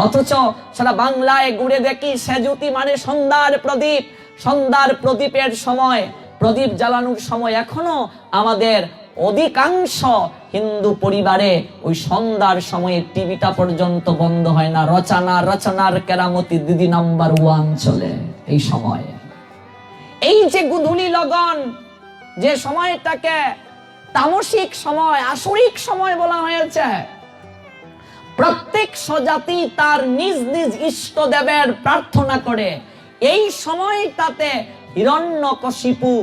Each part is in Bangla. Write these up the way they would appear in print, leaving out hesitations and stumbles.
অথচ সারা বাংলায় ঘুরে দেখি সেজুতি মানে সন্ধ্যার প্রদীপ। সন্ধ্যার প্রদীপের সময়, প্রদীপ জ্বালানোর সময় এখনো আমাদের অধিকাংশ হিন্দু পরিবারে ওই সন্ধ্যার সময়ে টিভিটা পর্যন্ত বন্ধ হয় না। রচনার কেরামতি দিদি নাম্বার 1 চলে এই সময়ে। এই যে গুধুলি লগন, যে সময়টাকে তামসিক সময়, আসরিক সময় বলা হয়েছে, প্রত্যেক স্বজাতি তার নিজ নিজ ইষ্ট দেবের প্রার্থনা করে। এই সময়টাতে হিরণ্যকশিপু,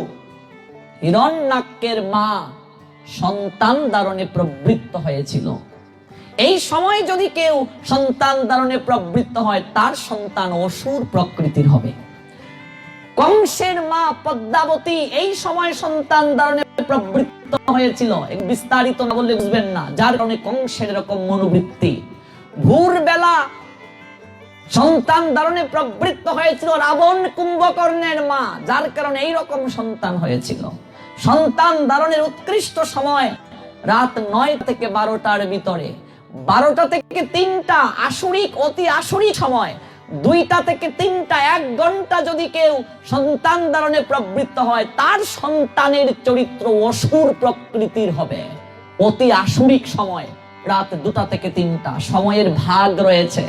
হিরণ্যাক্ষের মা সন্তান ধারণে প্রবৃত্ত হয়েছিল। এই সময় যদি কেউ সন্তান ধারণে প্রবৃত্ত হয়, তার সন্তান অসুর প্রকৃতির হবে। কংসের মা পদ্মাবতী এই সময় সন্তান ধারণে প্রবৃত্ত হয়েছিল। বিস্তারিত না বললে বুঝবেন না, যার কারণে কংসের এরকম মনোবৃত্তি। ভোরবেলা সন্তান ধারণে প্রবৃত্ত হয়েছিল রাবণ কুম্ভকর্ণের মা, যার কারণে এইরকম সন্তান হয়েছিল। সন্তান ধারণের উৎকৃষ্ট সময় রাত 9 থেকে 12টার ভিতরে, 12টা থেকে 3টা আসরিক, অতি আসরিক সময়। 2টা থেকে 3টা 1 ঘন্টা যদি কেউ সন্তান ধারণে প্রবৃত্ত হয়, তার সন্তানের চরিত্র অসুর প্রকৃতির হবে। অতি আসরিক সময় রাত 2টা থেকে 3টা সময়ের ভাগ রয়েছে।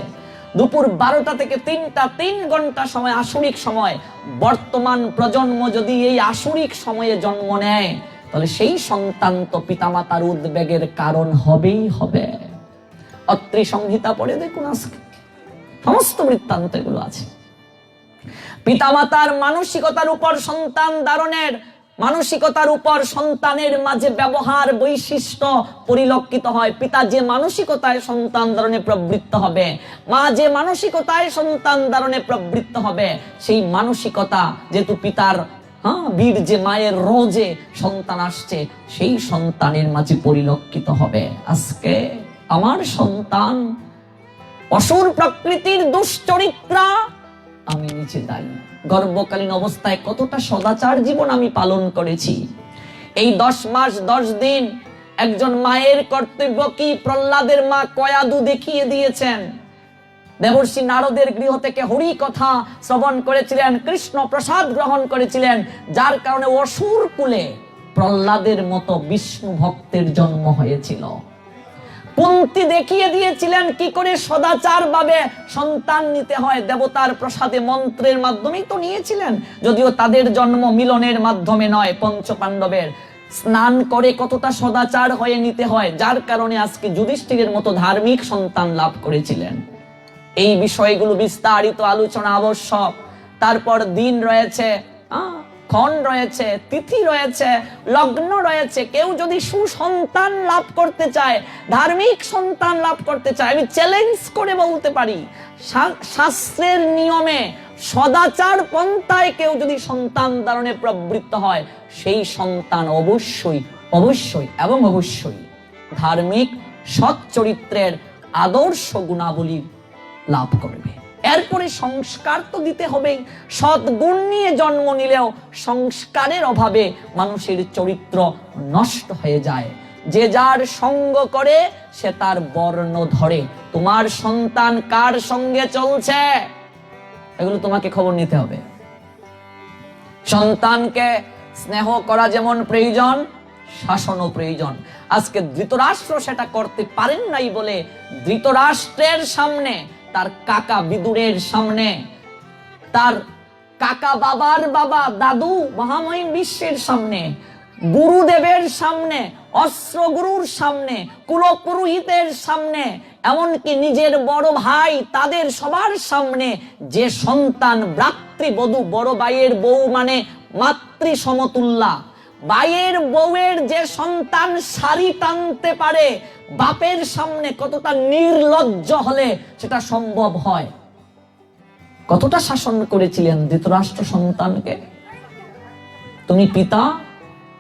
দুপুর 12টা থেকে 3টা 3 ঘন্টা সময় আসরিক সময়। বর্তমান প্রজন্ম যদি এই আসরিক সময়ে জন্ম নেয়, তাহলে সেই সন্তান তো পিতামাতার উদ্বেগের কারণ হবেই হবে। অত্রি সংহিতা পড়ে দেখুন, আজকে সমস্ত বৃত্তান্ত এগুলো আছে। পিতামাতার মানসিকতার উপর সন্তান ধারণের, মানসিকতার উপর সন্তানের মাঝে ব্যবহার বৈশিষ্ট্য পরিলক্ষিত হয়। পিতা যে মানসিকতায় সন্তান ধারণে প্রবৃত্ত হবে, মা যে মানসিকতায় সন্তান ধারণে প্রবৃত্ত হবে, সেই মানসিকতা যেহেতু পিতার বীর যে মায়ের রোজে সন্তান আসছে, সেই সন্তানের মাঝে পরিলক্ষিত হবে। আজকে আমার সন্তান অসুর প্রকৃতির দুশ্চরিত্রা, আমি নিচে দায়ী। গর্ভকালীন অবস্থায় কতটা সদাচার জীবন আমি পালন করেছি। এই 10 মাস 10 দিন একজন মায়ের কর্তব্য কি প্রহ্লাদের মা কয়াদু দেখিয়ে দিয়েছেন। দেবর্ষি নারদের গৃহ থেকে হরি কথা শ্রবণ করেছিলেন, কৃষ্ণ প্রসাদ গ্রহণ করেছিলেন, যার কারণে অসুর কুলে প্রহ্লাদের মতো বিষ্ণু ভক্তের জন্ম হয়েছিল। পন্থী দেখিয়ে দিয়েছিলেন কি করে সদাচার ভাবে সন্তান নিতে হয়। দেবতার প্রসাদে মন্ত্রের মাধ্যমেই তো নিয়েছিলেন, যদিও তাদের জন্ম মিলনের মাধ্যমে নয়। পঞ্চপাণ্ডবের স্নান করে কতটা সদাচার হয়ে নিতে হয়, যার কারণে আজকে যুধিষ্ঠিরের মতো ধার্মিক সন্তান লাভ করেছিলেন। এই বিষয়গুলো বিস্তারিত আলোচনা আবশ্যক। তারপর দিন রয়েছে, ক্ষণ রয়েছে, তিথি রয়েছে, লগ্ন রয়েছে। কেউ যদি সুসন্তান লাভ করতে চায়, ধার্মিক সন্তান লাভ করতে চায়, আমি চ্যালেঞ্জ করে বলতে পারি, শাস্ত্রের নিয়মে সদাচার পন্থায় কেউ যদি সন্তান ধারণে প্রবৃত্ত হয়, সেই সন্তান অবশ্যই অবশ্যই এবং অবশ্যই ধার্মিক সৎ চরিত্রের আদর্শ গুণাবলী লাভ করবে। এরপরে সংস্কার তো দিতে হবেই। সদ্গুণ নিয়ে জন্ম নিলেও সংস্কারের অভাবে মানুষের চরিত্র নষ্ট হয়ে যায়। যে যার সঙ্গ করে সে তার বর্ণ ধরে। তোমার সন্তান কার সঙ্গে চলছে, এগুলো তোমাকে খবর নিতে হবে। সন্তানকে স্নেহ করা যেমন প্রয়োজন, শাসনও প্রয়োজন। আজকে ধৃতরাষ্ট্র সেটা করতে পারেন নাই বলে ধৃতরাষ্ট্রের সামনে, তার কাকা বিদুরের সামনে, তার কাকা বাবার বাবা দাদু মহামহিম বিশ্বের সামনে, গুরুদেবের সামনে, অস্ত্রগুরুর সামনে, কুলপুরোহিতের সামনে, এমনকি নিজের বড় ভাই, তাদের সবার সামনে যে সন্তান ভ্রাতৃবধূ, বড় ভাইয়ের বউ মানে মাতৃ সমতুল্যা, ভাইয়ের বউয়ের যে সন্তান শাড়ি টানতে পারে, বাপের সামনে কতটা নির্লজ্জ হলে সেটা সম্ভব হয়। কতটা শাসন করেছিলেন ধৃতরাষ্ট্র সন্তানকে। তুমি পিতা,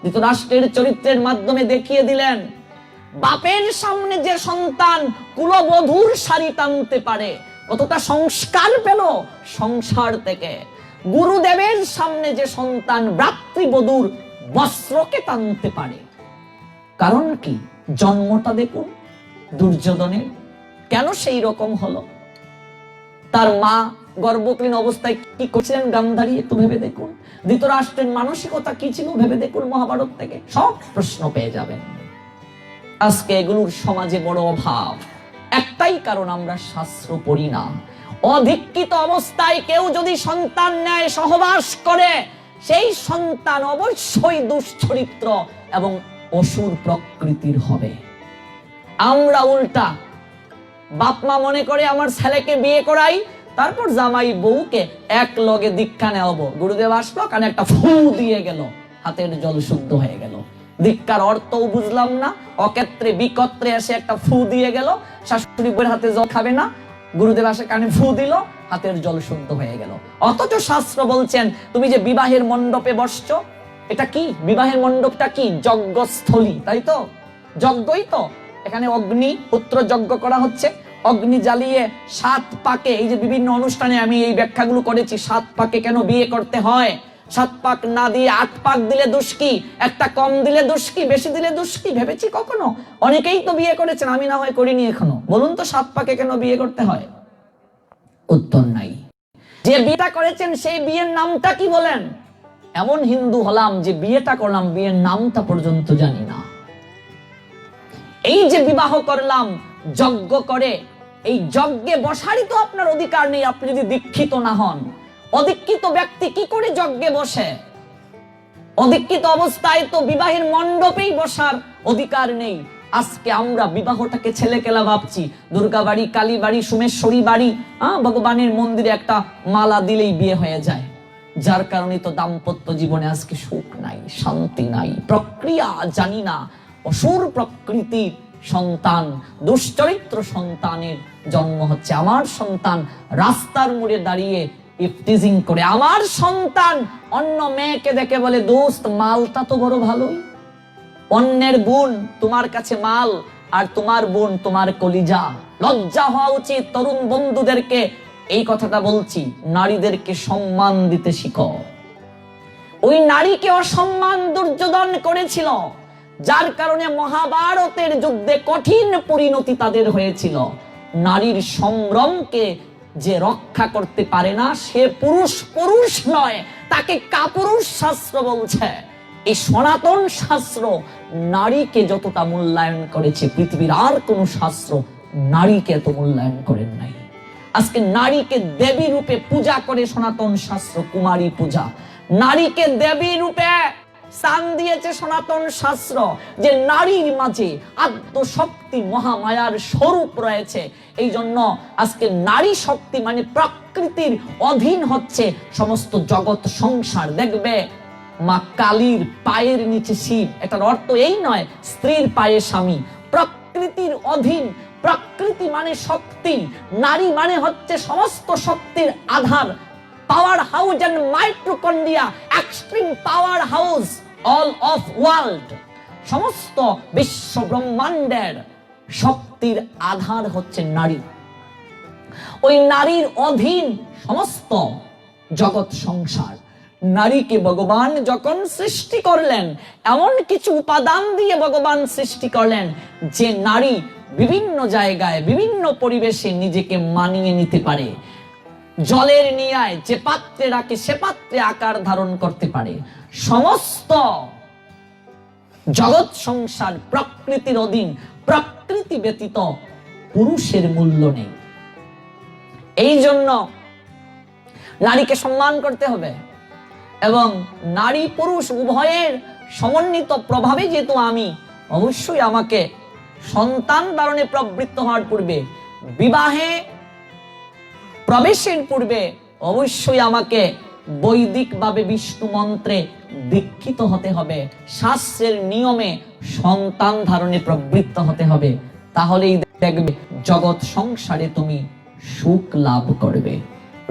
ধৃতরাষ্ট্রের চরিত্রের মাধ্যমে দেখিয়ে দিলেন বাপের সামনে যে সন্তান কুলবধূর শাড়ি টানতে পারে, কতটা সংস্কার পেল সংসার থেকে। গুরুদেবের সামনে যে সন্তান ভ্রাতৃবধূর বস্ত্রকে টানতে পারে, কারণ কি? জন্মটা দেখুন দুর্যোধনের, কেন সেই রকম হলো? তার মা গর্ভকালীন অবস্থায় কি করছিলেন গান্ধারী, একটু ভেবে দেখুন। ধৃতরাষ্ট্রের মানসিকতা কি ছিল ভেবে দেখুন, মহাভারত থেকে সব প্রশ্ন পেয়ে যাবেন। আজকে এগুলোর সমাজে বড় অভাব, একটাই কারণ, আমরা শাস্ত্র পড়ি না। অধিক্ষিত অবস্থায় কেউ যদি সন্তান নেয়, সহবাস করে, সেই সন্তান অবশ্যই দুশ্চরিত্র এবং অসুর প্রকৃতির হবে। আমরা উল্টা, বাপ মা মনে করে আমার ছেলেকে বিয়ে করাই, তারপর জামাই বউকে এক লগে দীক্ষা নেওয়াবো। গুরুদেব আসলো, কানে একটা ফু দিয়ে গেল, হাতের জল শুদ্ধ হয়ে গেল। দীক্ষার অর্থও বুঝলাম না, অক্ষেত্রে বিকত্রে এসে একটা ফু দিয়ে গেল। শাশুড়ি বউয়ের হাতে জল খাবে না, গুরুদেব আসে কানে ফু দিল, হাতের জল শুদ্ধ হয়ে গেল। অথচ শাস্ত্র বলছেন তুমি যে বিবাহের মণ্ডপে বসছো, এটা কি? বিবাহের মণ্ডপটা কি? যজ্ঞস্থলী, তাই তো? যজ্ঞই তো। এখানে অগ্নি পুত্র যজ্ঞ করা হচ্ছে, অগ্নি জ্বালিয়ে 7 পাকে, এই যে বিভিন্ন অনুষ্ঠানে আমি এই ব্যাখ্যাগুলো করেছি, 7 পাকে কেন বিয়ে করতে হয়? 7 পাক না দিয়ে 8 পাক দিলে দোষ কি? একটা কম দিলে দোষ কি? বেশি দিলে দোষ কি? ভেবেছি কখনো? অনেকেই তো বিয়ে করেছেন, আমি না হয় করিনি এখনো। বলুন তো 7 পাকে কেন বিয়ে করতে হয়? উত্তর নাই। যে বিয়েটা করেছেন সেই বিয়ের নামটা কি বলেন? এমন হিন্দু হলাম যে বিয়েটা করলাম, বিয়ের নামটা পর্যন্ত জানি না। এই যে বিবাহ করলাম যজ্ঞ করে, এই যজ্ঞে বসারই তো আপনার অধিকার নেই আপনি যদি দীক্ষিত না হন। অদীক্ষিত ব্যক্তি কি করে যজ্ঞে বসে? অদীক্ষিত অবস্থায় তো বিবাহের মণ্ডপেই বসার অধিকার নেই। আজকে আমরা বিবাহটাকে ছেলেকেলা ভাবছি। দুর্গা বাড়ি, কালী বাড়ি, সোমেশ্বরী বাড়ি, ভগবানের মন্দিরে একটা মালা দিলেই বিয়ে হয়ে যায়। যার কারণে তো দাম্পত্য জীবনে আজকে সুখ নাই, শান্তি নাই, প্রক্রিয়া জানি না। অসুর প্রকৃতির সন্তান, দুশ্চরিত্র সন্তানের জন্ম হচ্ছে। আমার সন্তান রাস্তার মোড়ে দাঁড়িয়ে ইফটিজিং করে, আমার সন্তান অন্য মেয়েকে দেখে বলে দোস্ত মালটা তো বড় ভালোই। অন্যের বোন তোমার কাছে মাল, আর তোমার বোন তোমার কলিজা। লজ্জা হওয়া উচিত তরুণ বন্ধুদেরকে এই কথাটা বলছি, নারীদেরকে সম্মান দিতে শিখো। ওই নারীকে অসম্মান দুর্যোধন করেছিল, যার কারণে মহাভারতের যুদ্ধে কঠিন পরিণতি তাদের হয়েছিল। নারীর সম্ভ্রমকে যে রক্ষা করতে পারে না, সে পুরুষ পুরুষ নয়, তাকে কাপুরুষ শাস্ত্র বলছে। এই সনাতন শাস্ত্র নারীকে যতটা মূল্যায়ন করেছে, পৃথিবীর আর কোন শাস্ত্র নারীকে এত মূল্যায়ন করেন নাই। আজকে নারীকে দেবী রূপে পূজা করে সনাতন শাস্ত্র, কুমারী পূজা। নারীকে দেবী রূপে স্থান দিয়েছে সনাতন শাস্ত্র, যে নারীর মাঝে আদ্য শক্তি মহামায়ার স্বরূপ রয়েছে। এই জন্য আজকে নারী শক্তি মানে প্রকৃতির অধীন হচ্ছে সমস্ত জগৎ সংসার। দেখবে মা কালীর পায়ের নিচে শিব, এটার অর্থ এই নয় স্ত্রীর পায়ে স্বামী। প্রকৃতির অধীন, প্রকৃতি মানে শক্তি, নারী মানে হচ্ছে সমস্ত শক্তির আধার। Power house and mitochondria, extreme power house all of world. সমস্ত বিশ্ব ব্রহ্মাণ্ডের শক্তির আধার হচ্ছে নারী। ওই নারীর অধীন সমস্ত জগৎ সংসার। নারীকে ভগবান যখন সৃষ্টি করলেন, এমন কিছু উপাদান দিয়ে ভগবান সৃষ্টি করলেন যে নারী বিভিন্ন জায়গায় বিভিন্ন পরিবেশে নিজেকে মানিয়ে নিতে পারে। জলের নিয়ায় যে পাত্রে রাখে সে পাত্রে আকার ধারণ করতে পারে। সমস্ত জগৎ সংসার প্রকৃতির অধীন, প্রকৃতি ব্যতীত পুরুষের মূল্য নেই। এই জন্য নারীকে সম্মান করতে হবে এবং নারী পুরুষ উভয়ের সমন্বিত প্রভাবে যেহেতু আমি, অবশ্যই আমাকে সন্তান ধারণে প্রবৃত্ত হওয়ার পূর্বে, বিবাহে প্রবেশের পূর্বে অবশ্যই আমাকে বৈদিকভাবে বিষ্ণু মন্ত্রে দীক্ষিত হতে হবে, শাস্ত্রের নিয়মে সন্তান ধারণে প্রবৃত্ত হতে হবে। তাহলেই দেখবে জগৎ সংসারে তুমি সুখ লাভ করবে।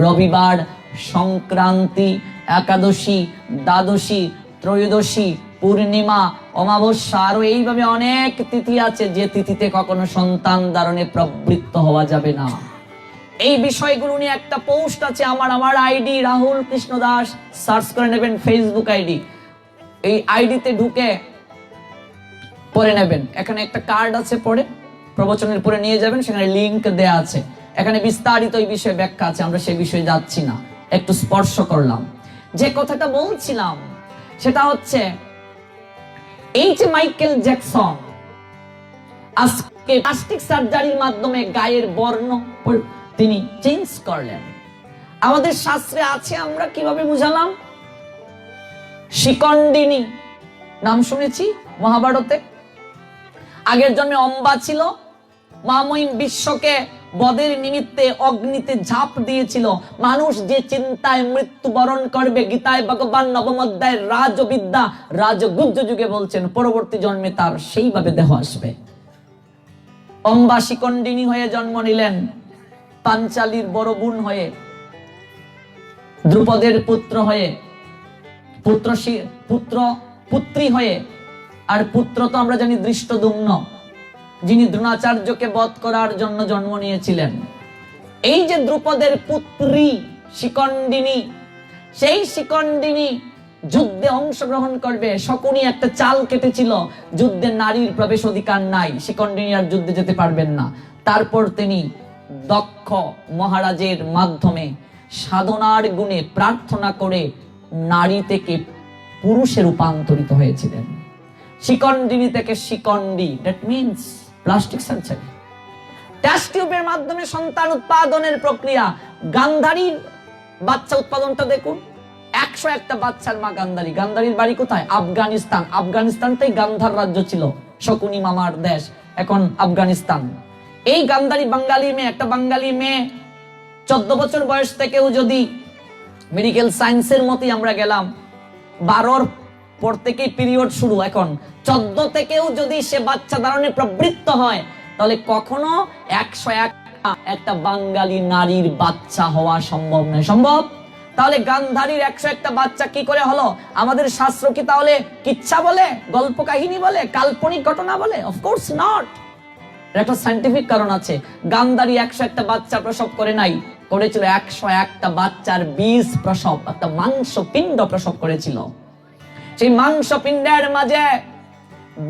রবিবার, সংক্রান্তি, একাদশী, দ্বাদশী, ত্রয়োদশী, পূর্ণিমা, অমাবস্যা, আরো এইভাবে অনেক তিথি আছে যে তিথিতে কখনো সন্তান ধারণে প্রবৃত্ত হওয়া যাবে না। এই বিষয়গুলো নিয়ে একটা পোস্ট আছে আমার আইডি রাহুল কৃষ্ণ দাস, সার্চ করে নেবেন, ফেসবুক আইডি। এই আইডিতে ঢুকে পড়ে নেবেন, এখানে একটা কার্ড আছে, পড়ে প্রবচনের পরে নিয়ে যাবেন, সেখানে লিংক দেয়া আছে, এখানে বিস্তারিত এই বিষয়ে ব্যাখ্যা আছে, আমরা সেই বিষয়ে যাচ্ছি না, একটু স্পর্শ করলাম। যে কথাটা বলছিলাম সেটা হচ্ছে এই যে মাইকেল জ্যাকসন আজকে প্লাস্টিক সার্জারির মাধ্যমে গায়ের বর্ণ তিনি চেঞ্জ করলেন। আমাদের শাস্ত্রে আছে, আমরা কিভাবে বুঝালাম, শিকন্ডিনী নাম শুনেছি মহাভারতে, আগের জন্মে অম্বা ছিল, মহামহিম বিশ্বকে বদের নিমিত্তে অগ্নিতে ঝাঁপ দিয়েছিল। মানুষ যে চিন্তায় মৃত্যুবরণ করবে, গীতায় ভগবান নবম অধ্যায় রাজবিদ্যা রাজগুহ্য যুগে বলছেন পরবর্তী জন্মে তার সেইভাবে দেহ আসবে। অম্বা শিকন্ডিনী হয়ে জন্ম নিলেন, পাঞ্চালীর বড় বোন হয়ে, দ্রুপদের পুত্র হয়ে, পুত্রী হয়ে, আর পুত্র তো আমরা জানি দৃষ্টদ্যুম্ন, যিনি দ্রোণাচার্যকে বধ করার জন্য জন্ম নিয়েছিলেন। এই যে দ্রুপদের পুত্রী শিকন্ডিনী, সেই শিকন্ডিনী যুদ্ধে অংশগ্রহণ করবে। শকুনি একটা চাল কেটেছিল, যুদ্ধে নারীর প্রবেশ অধিকার নাই, শিকন্ডিনী আর যুদ্ধে যেতে পারবেন না। তারপর তিনি দক্ষ মহারাজের মাধ্যমে সাধনার গুণে প্রার্থনা করে নারী থেকে পুরুষে রূপান্তরিত হয়েছিলেন। শিকন্ডিনী থেকে Shikhandi, that means plastic surgery. Test টিউবের মাধ্যমে সন্তান উৎপাদনের প্রক্রিয়া। গান্ধারীর বাচ্চা উৎপাদনটা দেখুন, 101টা বাচ্চার মা গান্ধারী। গান্ধারীর বাড়ি কোথায়? আফগানিস্তান। আফগানিস্তানটাই গান্ধার রাজ্য ছিল, শকুনি মামার দেশ, এখন আফগানিস্তান। এই গান্ধারী বাঙালি মেয়ে, একটা বাঙালি মেয়ে 14 বছর বয়স থেকেও যদি মেডিকেল সায়েন্সের মতই আমরা গেলাম, 12 পর থেকেই পিরিয়ড শুরু, এখন 14 থেকেও যদি সে বাচ্চা ধারণে প্রবৃত্ত হয়, তাহলে কখনো 101 একটা বাঙালি নারীর বাচ্চা হওয়া সম্ভব নয়। সম্ভব? তাহলে গান্ধারীর 101টা বাচ্চা কি করে হলো? আমাদের শাস্ত্র কি তাহলে কিচ্ছা বলে, গল্প কাহিনী বলে, কাল্পনিক ঘটনা বলে? Of course not. একটা সায়েন্টিফিক কারণ আছে। গান্ধারী 101টা বাচ্চা প্রসব করে নাই, করেছিল 101টা বাচ্চার বীজ প্রসব, একটা মাংস পিণ্ড প্রসব করেছিল। সেই মাংস পিণ্ডের মাঝে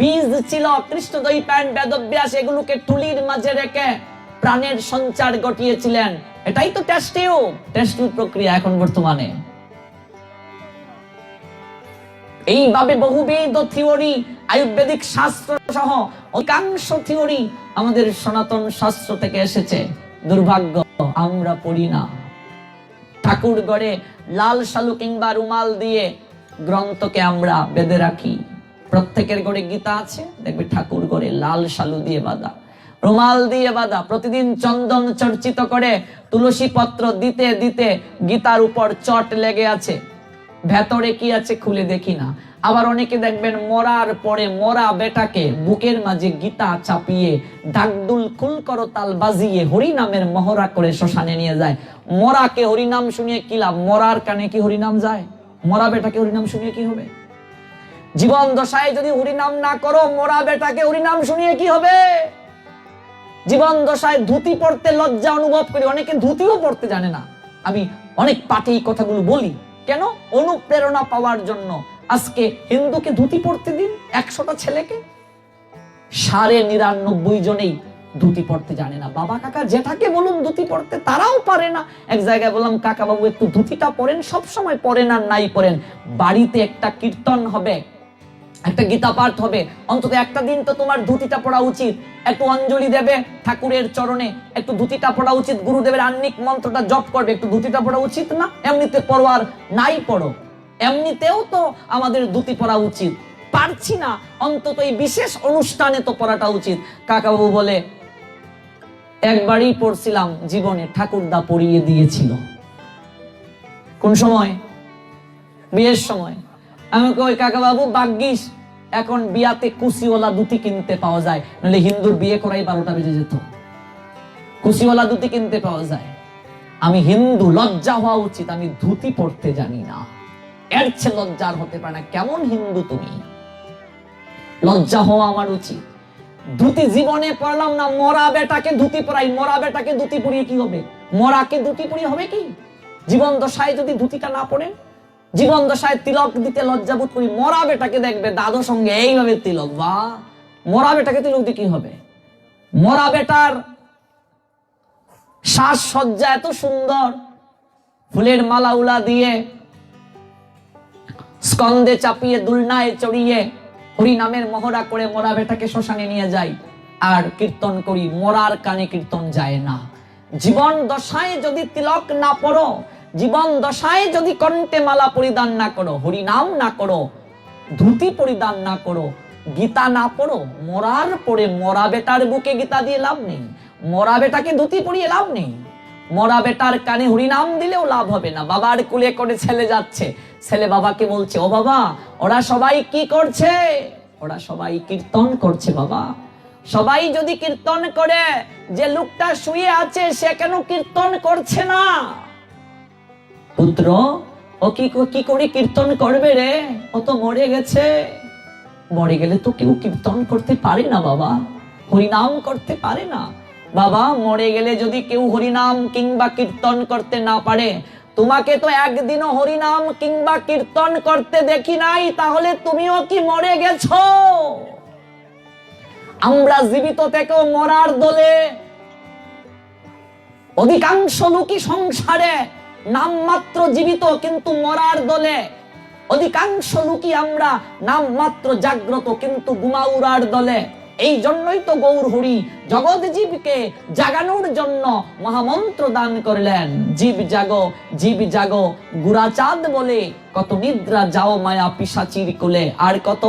বীজ ছিল, কৃষ্ণদ্বৈপায়ন বেদব্যাস এগুলোকে তুলির মাঝে রেখে প্রাণের সঞ্চার ঘটিয়েছিলেন। এটাই তো টেস্ট টিউব প্রক্রিয়া এখন বর্তমানে। এইভাবে বহুবিধ থিওরি, আয়ুর্বেদিক শাস্ত্র সহ অধিকাংশ থিওরি আমাদের সনাতন শাস্ত্র থেকে এসেছে। দুর্ভাগ্য আমরা পড়ি না। ঠাকুর ঘরে লাল শালু কিংবা রুমাল দিয়ে গ্রন্থকে আমরা বেঁধে রাখি। প্রত্যেকের ঘরে গীতা আছে, দেখবে ঠাকুর ঘরে লাল শালু দিয়ে বাঁধা, রুমাল দিয়ে বাঁধা। প্রতিদিন চন্দন চর্চিত করে তুলসী পত্র দিতে দিতে গীতার উপর চট লেগে আছে। ভেতরে কি আছে খুলে দেখি না। আবার অনেকে দেখবেন মরার পরে মরা বেটাকে বুকের মাঝে গীতা চাপিয়ে ঢাকডুল কুল করতাল বাজিয়ে হরিনামের মহড়া করে শ্মশানে নিয়ে যায়। মরাকে হরিনাম শুনিয়ে কি লাভ? মরার কানে কি হরিনাম যায়? মরা বেটাকে হরিনাম শুনিয়ে কি হবে? জীবন দশায় যদি হরিনাম না করো, মরা বেটাকে হরিনাম শুনিয়ে কি হবে? জীবন দশায় ধুতি পড়তে লজ্জা অনুভব করি, অনেকে ধুতিও পড়তে জানে না। আমি অনেক পাঠে এই কথাগুলো বলি, কেন? অনুপ্রেরণা পাওয়ার জন্য। আজকে হিন্দুকে ধুতি পড়তে দিন, 100টা ছেলেকে 99.5 জনেই ধুতি পড়তে জানে না। বাবা কাকা জেঠাকে বলুন ধুতি পড়তে, তারাও পারে না। এক জায়গায় বললাম, কাকা বাবু একটু ধুতিটা পড়েন, সব সময় পড়েন আর নাই পড়েন, বাড়িতে একটা কীর্তন হবে, একটা গীতা পাঠ হবে, অন্তত একটা দিন তো তোমার ধুতিটা পড়া উচিত। একটু অঞ্জলি দেবে ঠাকুরের চরণে, একটু ধুতিটা পড়া উচিত। গুরুদেবের আহ্নিক মন্ত্রটা জপ করবে, একটু ধুতিটা পড়া উচিত না? এমনিতে পড়ো আর নাই পড়ো, এমনিতেও তো আমাদের ধুতি পড়া উচিত। পারছি না, অন্তত এই বিশেষ অনুষ্ঠানে তো পড়াটা উচিত। কাকাবাবু বলে, একবারই পড়ছিলাম জীবনে, ঠাকুরদা পড়িয়ে দিয়েছিল। কোন সময়? বিয়ের সময়। আমি কই, কাকাবাবু ভাগ্যিস এখন বিয়াতে কুচিওয়ালা ধুতি কিনতে পাওয়া যায়, নাহলে হিন্দুর বিয়ে করাই 12টা বেজে যেত। কুচিওয়ালা ধুতি কিনতে পাওয়া যায়। আমি হিন্দু, লজ্জা হওয়া উচিত, আমি ধুতি পড়তে জানি না। এর চেয়ে লজ্জার হতে পারে না। কেমন হিন্দু তুমি? লজ্জা হওয়া আমার উচিত। ধুতি জীবনে পড়লাম না, মরা বেটাকে ধুতি পরাই। মরা বেটাকে ধুতি পরিয়ে কি হবে? মরাকে ধুতি পরিয়ে হবে কি? জীবন দশায় যদি ধুতিটা না পড়ে, জীবন দশায় তিলক দিতে লজ্জাবোধ করি, মরা বেটাকে দেখবে দাদুর সঙ্গে এইভাবে তিলক, বা মরা বেটাকে তিলক দিয়ে কি হবে? মরা বেটার সাজসজ্জা এত সুন্দর, ফুলের মালা উলা দিয়ে, স্কন্দে চাপিয়ে, দুলনায় চড়িয়ে হরি নামের মহড়া করে মরা বেটাকে শ্মশানে নিয়ে যাই আর কীর্তন করি। মরার কানে কীর্তন যায় না। জীবন দশায় যদি তিলক না পড়ো, জীবন দশায় যদি কণ্ঠে মালা পরিধান না করো, হরি নাম না করো, ধুতি পরিধান না করো, গীতা না পড়ো, মরার পরে মরা বেটার বুকে গীতা দিয়ে লাভ নেই, মরা বেটাকে ধুতি পরিয়ে লাভ নেই, মরা বেটার কানে হরিনাম দিলেও লাভ হবে না। বাবার কুলে করে ছেলে যাচ্ছে, ছেলে বাবাকে বলছে, ও বাবা, ওরা সবাই কি করছে? ওরা সবাই কীর্তন করছে বাবা। সবাই যদি কীর্তন করে, যে লোকটা শুয়ে আছে সে কেন কীর্তন করছে না? পুত্র, ও কি করে কীর্তন করবে রে? ও তো মরে গেছে। মরে গেলে তো কেউ কীর্তন করতে পারে না বাবা, হরিনাম করতে পারে না বাবা। মরে গেলে যদি কেউ হরিনাম কিংবা কীর্তন করতে না পারে, তোমাকে তো একদিনও হরিনাম কিংবা কীর্তন করতে দেখি নাই, তাহলে তুমিও কি মরে গেছো? আমরা জীবিত থেকেও মরার দলে। অধিকাংশ লোকই সংসারে নামমাত্র জীবিত, কিন্তু মরার দলে। অধিকাংশ লোকই আমরা নামমাত্র জাগ্রত, কিন্তু ঘুমাউরার দলে। এই জন্যই তো গৌর হরি জগৎ জীবকে জাগানোর জন্য মহামন্ত্র দান করলেন। জীব জাগো, জীব জাগো, গুরাচাঁদ বলে, কত নিদ্রা যাও মায়া পিশাচির কোলে। আর কত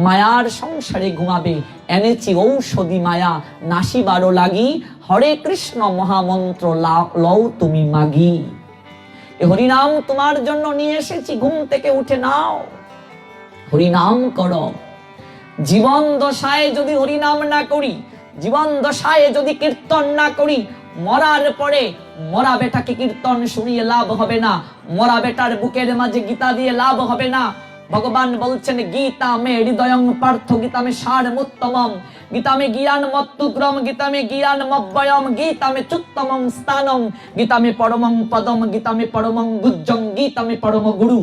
মায়ার সংসারে ঘুমাবে, এনেছি ঔষধি মায়া নাসিবারও লাগি। হরে কৃষ্ণ মহামন্ত্র লও তুমি মাগি। হরিনাম তোমার জন্য নিয়ে এসেছি, ঘুম থেকে উঠে নাও, হরিনাম করো। জীবন দশায় যদি হরিনাম না করি, জীবন দশায় যদি কীর্তন না করি, মরার পরে মরা বেটাকে কীর্তন শুনিয়ে লাভ হবে না, মরা বেটার বুকের মাঝে গীতা দিয়ে লাভ হবে না। ভগবান বলছেন, গীতা মে হৃদয়ং পার্থ, গীতা মে সারমুত্তমম, গীতা মে জ্ঞান মত্তুগ্রম, গীতা মে জ্ঞান মব্বয়ম, গীতা মে চুত্তমং স্থানং, গীতা মে পরমং পদম, গীতা মে পরমং গুজ্জং, গীতা মে পরম গুরু।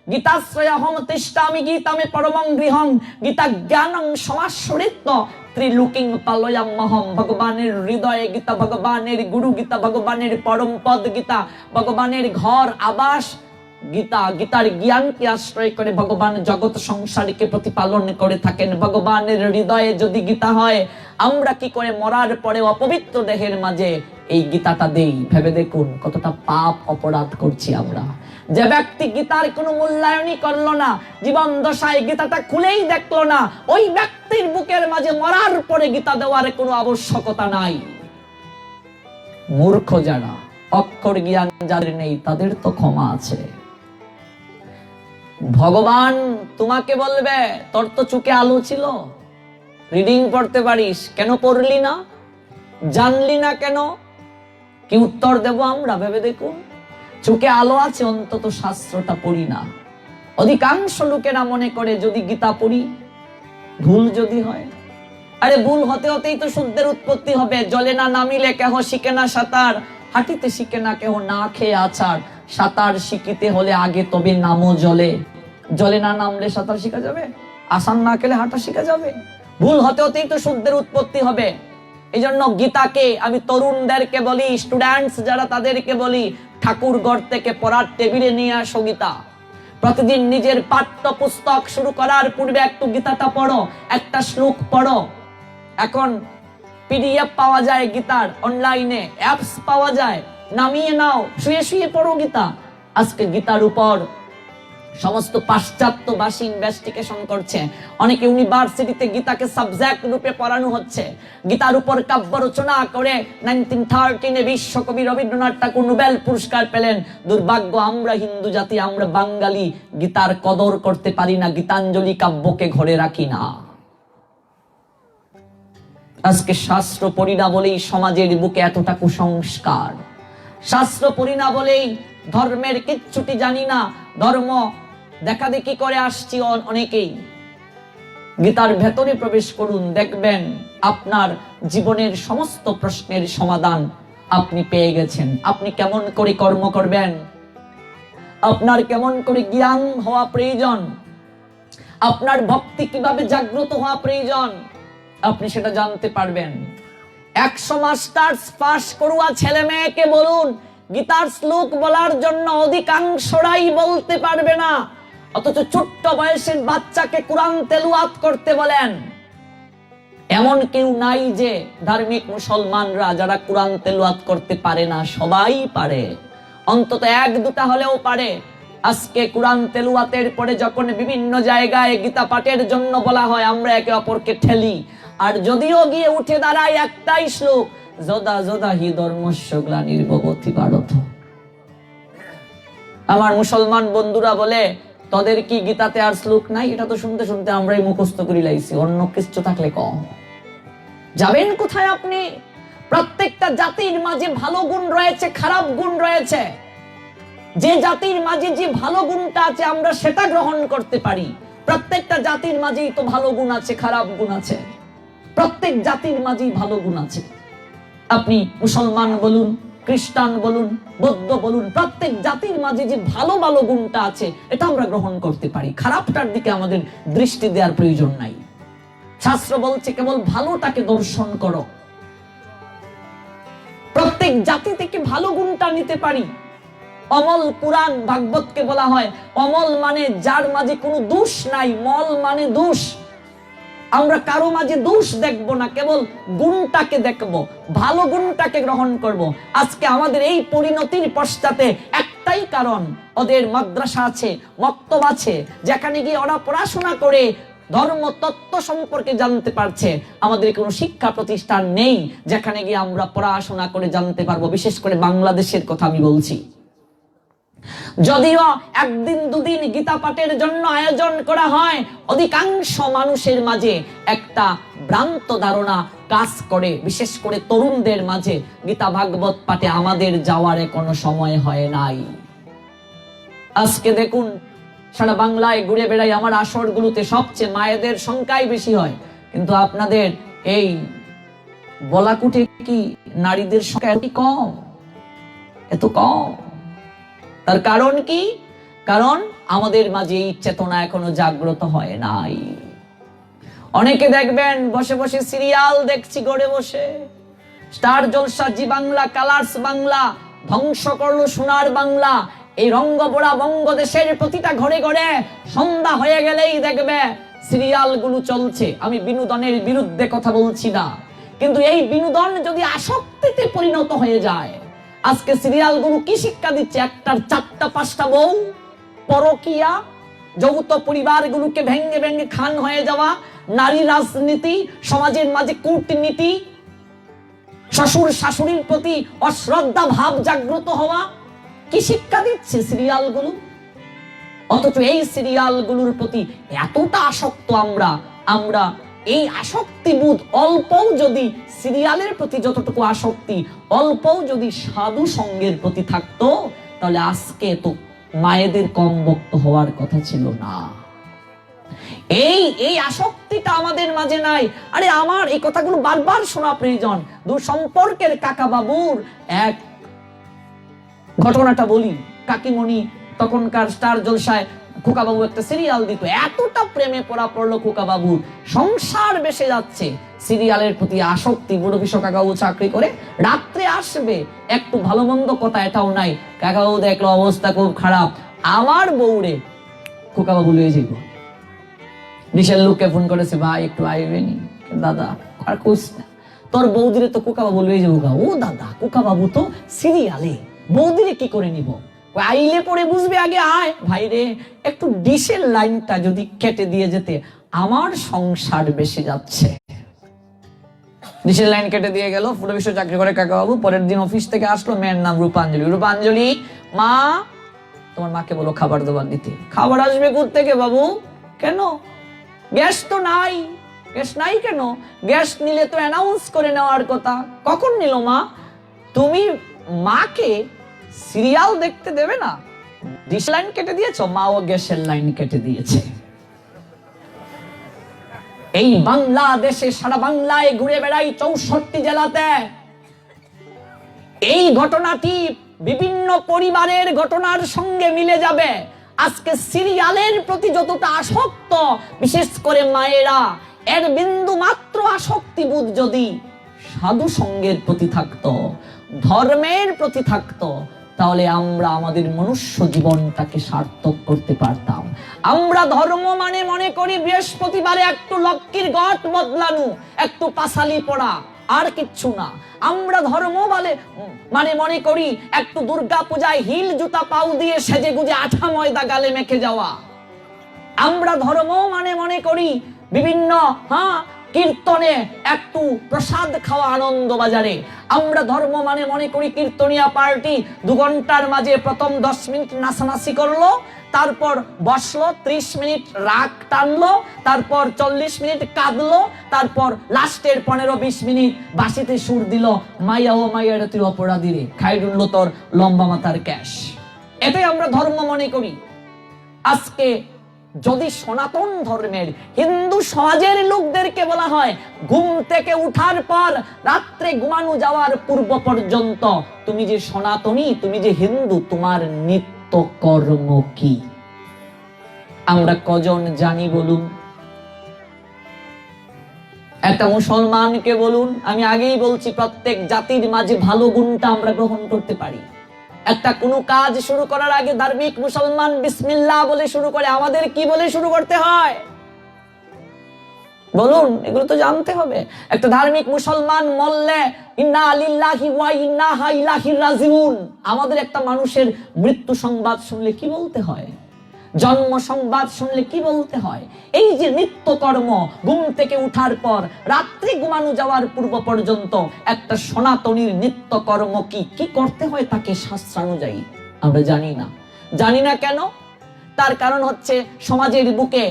গীতাশ্রয়হম তিষ্ঠামি, গীতা মে পরমং গৃহং, গীতা জ্ঞানং সমাশ্বরিত্ব ত্রিলোকিং পালয়াম্মহম। ভগবানের হৃদয়ে গীতা, ভগবানের গুরু গীতা, ভগবানের পরম পদ গীতা, ভগবানের ঘর আবাস গীতা। গীতার জ্ঞানকে আশ্রয় করে ভগবান জগৎ সংসারকে প্রতিপালন করে থাকেন। ভগবানের হৃদয়ে যদি গীতা হয়, আমরা কি করে মরার পরে অপবিত্র দেহের মাঝে এই গীতাটা দেই? ভেবে দেখুন কতটা পাপ অপরাধ করছি আমরা। যে ব্যক্তি গীতার কোনো মূল্যায়নই করলো না, জীবন দশায় গীতাটা খুলেই দেখলো না, ওই ব্যক্তির বুকের মাঝে মরার পরে গীতা দেওয়ার কোনো আবশ্যকতা নাই। মূর্খ যারা, অক্ষর জ্ঞান যাদের নেই, তাদের তো ক্ষমা আছে। ভগবান তোমাকে বলবে, তোর তো চোখে আলো ছিল, রিডিং পড়তে পারিস, কেন পড়লি না? জানলি না কেন? কি উত্তর দেব আমরা? ভেবে দেখুন। চোখে আলো আছে, অন্তত শাস্ত্রটা পড়ি না। অধিকাংশ লোকেরা মনে করে যদি গীতা পড়ি, ভুল যদি হয়, আরে ভুল হতে হতেই তো শুদ্ধের উৎপত্তি হবে। জলে না নামিলে কেহ শিখে না সাঁতার, হাঁটিতে শিখে না কেহ না খেয়ে আছাড়। সাঁতার শিখিতে হলে আগে তবে নামো জলে। জলে না নামলে সাঁতার শিখা যাবে? আসান না খেলে হাঁটা শিখা যাবে? ভুল হতে হতেই তো শুদ্ধের উৎপত্তি হবে। এই জন্য গীতাকে আমি তরুণদেরকে বলি, স্টুডেন্টস যারা, তাদেরকে বলি, ঠাকুর ঘর থেকে পড়ার টেবিলে নিয়ে আসো গীতা। প্রতিদিন নিজের পাঠ্য পুস্তক শুরু করার পূর্বে একটু গীতাটা পড়ো, একটা শ্লোক পড়ো। এখন পিডিএফ পাওয়া যায় গীতার, অনলাইনে অ্যাপস পাওয়া যায়, নামিয়ে নাও, শুয়ে শুয়ে পড়ো গীতা। আজকে গীতার উপর সমস্ত পাশ্চাত্যবাসী ইনভেস্টিগেশন করছে। অনেক ইউনিভার্সিটিতে গীতাকে সাবজেক্ট রূপে পড়ানো হচ্ছে। গীতার উপর কাব্য রচনা করে 1913 বিশ্বকবি রবীন্দ্রনাথ ঠাকুর নোবেল পুরস্কার পেলেন। দুর্ভাগ্য, আমরা হিন্দু জাতি, আমরা বাঙালি গীতার কদর করতে পারি না, গীতাঞ্জলি কাব্যকে ঘরে রাখি না। আজকে শাস্ত্র পড়ি না বলেই সমাজের বুকে এতটা কুসংস্কার। শাস্ত্র পড়ি না বলেই ধর্মের কিচ্ছুটি জানি না, ধর্ম দেখা দেখি করে আসছি অনেকেই। গীতার ভেতরে প্রবেশ করুন, দেখবেন আপনার জীবনের সমস্ত প্রশ্নের সমাধান আপনি পেয়ে গেছেন। আপনি কেমন করে কর্ম করবেন, আপনার কেমন করে জ্ঞান হওয়া প্রয়োজন, আপনার ভক্তি কিভাবে জাগ্রত হওয়া প্রয়োজন, আপনি সেটা জানতে পারবেন। 100 মাস্টার্স পাস করুয়া ছেলে মেয়েকে বলুন গীতার শ্লোক বলার জন্য, অধিকাংশরাই বলতে পারবে না। অথচ ছোট্ট বয়সের বাচ্চাকে কোরআন তেলাওয়াত করতে বলেন, এমন কেউ নাই যে ধার্মিক মুসলমানরা যারা কোরআন তেলাওয়াত করতে পারে না, সবাই পারে, অন্তত 1-2টা হলেও পারে। আজকে কোরআন তেলাওয়াতের পরে যখন বিভিন্ন জায়গায় গীতা পাঠের জন্য বলা হয়, আমরা একে অপরকে ঠেলি, আর যদিও গিয়ে উঠে দাঁড়ায় একটাই শ্লোক, যদা যদা হি ধর্মস্য গ্লানির্ভবতি ভারত। আমার মুসলমান বন্ধুরা বলে, তোদের কি গীতাতে আর শ্লোক নাই? এটা তো শুনতে শুনতে আমরাই মুখস্থ করে লাইছি, অন্য কিছু থাকলে কম। যাবেন কোথায় আপনি? প্রত্যেকটা জাতির মাঝে ভালো গুণ রয়েছে, খারাপ গুণ রয়েছে। যে জাতির মাঝে যে ভালো গুণটা আছে আমরা সেটা গ্রহণ করতে পারি। প্রত্যেকটা জাতির মাঝেই তো ভালো গুণ আছে, খারাপ গুণ আছে। প্রত্যেক জাতির মাঝেই ভালো গুণ আছে। আপনি মুসলমান বলুন, খ্রিস্টান বলুন, বৌদ্ধ বলুন, প্রত্যেক জাতির মাঝে যে ভালো ভালো গুণটা আছে এটা আমরা গ্রহণ করতে পারি। খারাপটার দিকে আমাদের দৃষ্টি দেওয়ার প্রয়োজন নাই। শাস্ত্র বলছে কেবল ভালোটাকে দর্শন করো। প্রত্যেক জাতি থেকে ভালো গুণটা নিতে পারি। অমল পুরাণ ভাগবতকে বলা হয় অমল মানে যার মাঝে কোনো দোষ নাই, মল মানে দোষ। আমরা কারো মাঝে দোষ দেখব না, কেবল গুণটাকে দেখব, ভালো গুণটাকে গ্রহণ করব। আজকে আমাদের এই পরিণতির পশ্চাতে একটাই কারণ, ওদের মাদ্রাসা আছে, মক্তব আছে, যেখানে গিয়ে ওরা পড়াশোনা করে ধর্ম তত্ত্ব সম্পর্কে জানতে পারছে। আমাদের কোনো শিক্ষা প্রতিষ্ঠান নেই যেখানে গিয়ে আমরা পড়াশোনা করে জানতে পারবো। বিশেষ করে বাংলাদেশের কথা আমি বলছি। যদিও 1-2 দিন গীতা পাঠের জন্য আয়োজন করা হয়, অধিকাংশ মানুষের মাঝে একটা ভ্রান্ত ধারণা কাজ করে, বিশেষ করে তরুণদের মাঝে। গীতা ভাগবত পাঠে আমাদের যাওয়ার কোনো সময় হয় নাই। আজকে দেখুন সারা বাংলায় ঘুরে বেড়াই, আমার আসরগুলোতে সবচেয়ে মায়েদের সংখ্যাই বেশি হয়, কিন্তু আপনাদের এই বলাকুটে কি নারীদের সংখ্যা এত কম, এত কম? তার কারণ কি? কারণ আমাদের মাঝে এই চেতনা এখনো জাগ্রত হয় নাই। অনেকে দেখবেন বসে বসে সিরিয়াল দেখছি ঘরে বসে, স্টার জলসা, জি বাংলা, কালার্স বাংলা, ধ্বংস করলো সোনার বাংলা। এই রঙ্গবোড়া বঙ্গদেশের প্রতিটা ঘরে ঘরে সন্ধ্যা হয়ে গেলেই দেখবে সিরিয়ালগুলো চলছে। আমি বিনোদনের বিরুদ্ধে কথা বলছি না, কিন্তু এই বিনোদন যদি আসক্তিতে পরিণত হয়ে যায়, আজকে সিরিয়ালগুলো কি শিক্ষা দিচ্ছে? 1টার 4টা 5টা বউ, পরকিয়া, যৌথ পরিবারগুলোকে ভেঙে ভেঙে খান হয়ে যাওয়া, নারী রাজনীতি, সমাজের মাঝে কূটনীতি, শ্বশুর শাশুড়ির প্রতি অশ্রদ্ধা ভাব জাগ্রত হওয়া। কি শিক্ষা দিচ্ছে সিরিয়ালগুলো? অথচ এই সিরিয়ালগুলোর প্রতি এতটা আসক্ত আমরা এই আসক্তিবোধ অল্পও যদি সিরিয়ালের প্রতি যতটুকু আসক্তি, অল্পও যদি সাধু সঙ্গের প্রতি থাকতো, তাহলে আজকে তো মায়েদের কম ভক্ত হওয়ার কথা ছিল না। এই আসক্তিটা আমাদের মাঝে নাই। আরে আমার এই কথাগুলো বারবার শোনা প্রয়োজন। দূর সম্পর্কের কাকা বাবুর এক ঘটনাটা বলি। কাকিমণি তখনকার স্টার জলসায় খোকা বাবু একটা সিরিয়াল দিত, এতটা প্রেমে পড়া পড়লো খোকা বাবুর, সংসার বেসে যাচ্ছে, সিরিয়ালের প্রতি আসক্তি। বুড়ো কিশোর কাকাবাবু চাকরি করে, রাত্রে আসবে, একটু ভালো মন্দ কথা এটাও নাই। কাকাবাবু দেখলো অবস্থা খুব খারাপ, আমার বউরে খোকা বাবু লয়ে যাইব। বিশাল লোককে ফোন করেছে, ভাই একটু আইবেনি? দাদা আর কইস না, তোর বৌদিরে তো খোকা বাবু লয়ে যাবো। ও দাদা, খোকা বাবু তো সিরিয়ালে, বৌদিরে কি করে নিব? আইলে পরে বুঝবে, আগে আয়। ভাই রে, একটু ডিশের লাইনটা যদি কেটে দিয়ে যেতে, আমার সংসার বেশি যাচ্ছে। ডিশের লাইন কেটে দিয়ে গেল। পুরো বিশ্ব চাকরি করে কাকাবাবু। পরের দিন অফিস থেকে আসলো, মেয়ের নাম রূপাঞ্জলি। রূপাঞ্জলি, মা তোমার মাকে বলো খাবার দাবার দিতে। খাবার আসবে কোত্থেকে বাবু? কেন? গ্যাস তো নাই। গ্যাস নাই কেন? গ্যাস নিলে তো অ্যানাউন্স করে নেওয়ার কথা। কখন নিল মা? তুমি মাকে সিরিয়াল দেখতে দেবে না, ডিশ লাইন কেটে দিয়েছো, মাও গ্যাসের লাইন কেটে দিয়েছে। এই বাংলাদেশে সারা বাংলায় ঘুরে বেড়াই 64 জেলাতে। এই ঘটনাটি বিভিন্ন পরিবারের ঘটনার সঙ্গে মিলে যাবে। আজকে সিরিয়ালের প্রতি যতটা আসক্ত বিশেষ করে মায়েরা, এর বিন্দু মাত্র আসক্তিবোধ যদি সাধু সঙ্গের প্রতি থাকতো, ধর্মের প্রতি থাকতো, তাহলে আমরা আমাদের মনুষ্য জীবনটাকে সার্থক করতে পারতাম। আমরা ধর্ম মানে মনে করি বৃহস্পতিবারে একটু লক্ষ্মীর ঘট বদলানো, একটু পাশালি পড়া, আর কিচ্ছু না। আমরা ধর্ম মানে মনে করি একটু দুর্গা পূজায় হিল জুতা পাউ দিয়ে সেজে গুজে আঠা ময়দা গালে মেখে যাওয়া। আমরা ধর্ম মানে মনে করি বিভিন্ন কীর্তনে একটু প্রসাদ খাওয়া আনন্দ বাজারে। আমরা ধর্ম মানে মনে করি কীর্তনিয়া পার্টি 2 ঘন্টার মাঝে প্রথম 10 মিনিট নাচানাচি করলো, তারপর বসলো, 30 মিনিট রাগ টানলো, তারপর 40 মিনিট কাঁদলো, তারপর লাস্টের 15-20 মিনিট বাঁশিতে সুর দিল, মাইয়া ও মাইয়া তুই অপরাধী রে, খাইডুল্লো তোর লম্বা মাথার ক্যাশ। এটাই আমরা ধর্ম মনে করি। আজকে যদি সনাতন ধর্মের হিন্দু সমাজের লোকদেরকে বলা হয় ঘুম থেকে উঠার পর রাত্রে ঘুমানো যাওয়ার পূর্ব পর্যন্ত তুমি যে সনাতনী, তুমি যে হিন্দু, তোমার নিত্য কর্ম কি? আমরা কজন জানি বলুন? একটা মুসলমানকে বলুন, আমি আগেই বলছি প্রত্যেক জাতির মাঝে ভালো গুণটা আমরা গ্রহণ করতে পারি। একটা কোনো কাজ শুরু করার আগে ধার্মিক মুসলমান বিসমিল্লাহ বলে শুরু করে। আমাদের কি বলে শুরু করতে হয় বলুন? এগুলো তো জানতে হবে। একটা ধার্মিক মুসলমান মরলে ইন্না লিল্লাহি ওয়া ইন্না ইলাইহি রাজিউন। আমাদের একটা মানুষের মৃত্যু সংবাদ শুনলে কি বলতে হয়, জন্ম সংবাদ শুনলে কি বলতে হয়? এই যে নিত্য কর্ম, ঘুম থেকে উঠার পর রাত্রি ঘুমানো যাওয়ার পূর্ব পর্যন্ত একটা সনাতনীর নিত্য কর্ম কি কি করতে হয় তাকে শাস্ত্রানুযায়ী আমরা জানি না। জানি না কেন? তার কারণ হচ্ছে সমাজের বুকে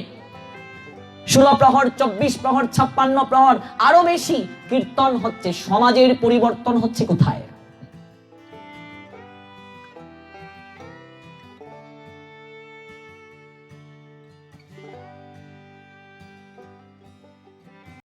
16 প্রহর, 24 প্রহর, 56 প্রহর, আরো বেশি কীর্তন হচ্ছে। সমাজের পরিবর্তন হচ্ছে কোথায়?